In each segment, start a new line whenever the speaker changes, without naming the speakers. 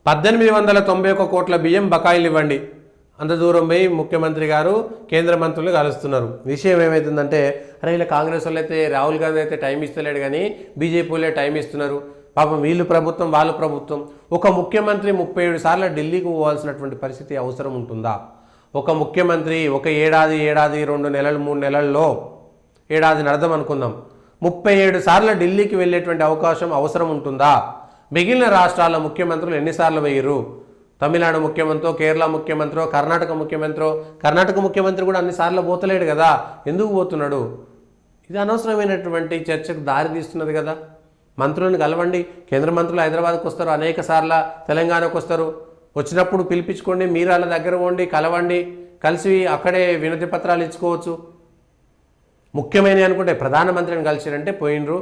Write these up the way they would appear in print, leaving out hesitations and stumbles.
1891 కోట్ల బియ్యం బకాయిలు ఇవ్వండి. అంత దూరం పోయి ముఖ్యమంత్రి గారు కేంద్ర మంత్రులు కలుస్తున్నారు. విషయం ఏమవుతుందంటే, అరే ఇలా కాంగ్రెస్ వాళ్ళు అయితే రాహుల్ గాంధీ అయితే టైం ఇస్తలేడు కానీ బీజేపీ వాళ్ళే టైం ఇస్తున్నారు. పాపం వీళ్ళు ప్రభుత్వం వాళ్ళు ప్రభుత్వం. ఒక ముఖ్యమంత్రి 37 సార్లు ఢిల్లీకి పోవాల్సినటువంటి పరిస్థితి అవసరం ఉంటుందా? ఒక ముఖ్యమంత్రి ఒక ఏడాది 2 నెలలు 3 నెలల్లో ఏడాదిని అర్థం అనుకుందాం, 37 సార్లు ఢిల్లీకి వెళ్ళేటువంటి అవసరం ఉంటుందా? మిగిలిన రాష్ట్రాల ముఖ్యమంత్రులు ఎన్నిసార్లు వేయరు? తమిళనాడు ముఖ్యమంత్రి, కేరళ ముఖ్యమంత్రి, కర్ణాటక ముఖ్యమంత్రి కూడా అన్నిసార్లు పోతలేడు కదా, ఎందుకు పోతున్నాడు? ఇది అనవసరమైనటువంటి చర్చకు దారి తీస్తున్నది కదా. మంత్రులను కలవండి. కేంద్ర మంత్రులు హైదరాబాద్కి వస్తారు, అనేక సార్లు తెలంగాణకు వస్తారు. వచ్చినప్పుడు పిలిపించుకోండి, మీరు వాళ్ళ దగ్గర పోండి, కలవండి, కలిసి అక్కడే వినతి పత్రాలు ఇచ్చుకోవచ్చు. ముఖ్యమైన అనుకుంటే ప్రధానమంత్రిని కలిసిరంటే పోయినరు,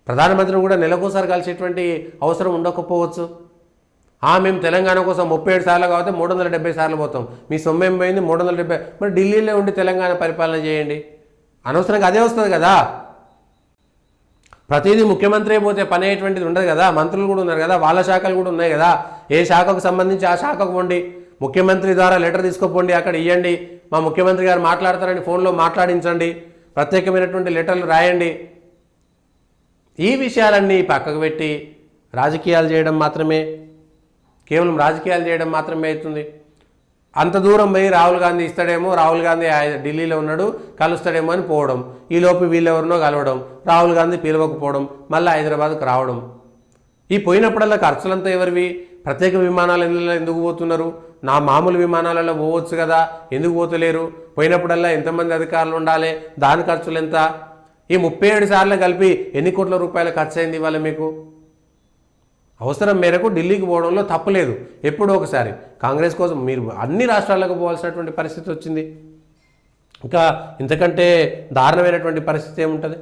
ప్రధానమంత్రిని కూడా నెలకోసారి కలిసేటువంటి అవసరం ఉండకపోవచ్చు. మేము తెలంగాణ కోసం 37 సార్లు కాబట్టి 370 సార్లు పోతాం. మీ సొమ్మేం పోయింది 370. మరి ఢిల్లీలో ఉండి తెలంగాణ పరిపాలన చేయండి. అనవసరంగా అదే వస్తుంది కదా. ప్రతిదీ ముఖ్యమంత్రి పోతే పని అయ్యేటువంటిది ఉండదు కదా. మంత్రులు కూడా ఉన్నారు కదా, వాళ్ళ శాఖలు కూడా ఉన్నాయి కదా. ఏ శాఖకు సంబంధించి ఆ శాఖకు పోండి. ముఖ్యమంత్రి ద్వారా లెటర్ తీసుకోపోండి, అక్కడ ఇవ్వండి. మా ముఖ్యమంత్రి గారు మాట్లాడతారని ఫోన్లో మాట్లాడించండి, ప్రత్యేకమైనటువంటి లెటర్లు రాయండి. ఈ విషయాలన్నీ పక్కకు పెట్టి రాజకీయాలు చేయడం మాత్రమే, కేవలం రాజకీయాలు చేయడం మాత్రమే అవుతుంది. అంత దూరం పోయి రాహుల్ గాంధీ ఇస్తాడేమో, రాహుల్ గాంధీ ఢిల్లీలో ఉన్నాడు కలుస్తాడేమో అని పోవడం, ఈలోపు వీళ్ళెవరినో కలవడం, రాహుల్ గాంధీ పిలవకపోవడం, మళ్ళీ హైదరాబాద్కు రావడం. ఈ పోయినప్పుడల్లా ఖర్చులంతా ఎవరివి? ప్రత్యేక విమానాలు ఎందుకు పోతున్నారు? నా మామూలు విమానాలలో పోవచ్చు కదా, ఎందుకు పోతలేరు? పోయినప్పుడల్లా ఎంతమంది అధికారులు ఉండాలి, దాని ఖర్చులు ఎంత? ఈ 37 సార్లు కలిపి ఎన్ని కోట్ల రూపాయలు ఖర్చు అయింది ఇవాళ మీకు? అవసరం మేరకు ఢిల్లీకి పోవడంలో తప్పులేదు. ఎప్పుడో ఒకసారి కాంగ్రెస్ కోసం మీరు అన్ని రాష్ట్రాలకు పోవాల్సినటువంటి పరిస్థితి వచ్చింది. ఇంకా ఇంతకంటే దారుణమైనటువంటి పరిస్థితి ఏముంటుంది?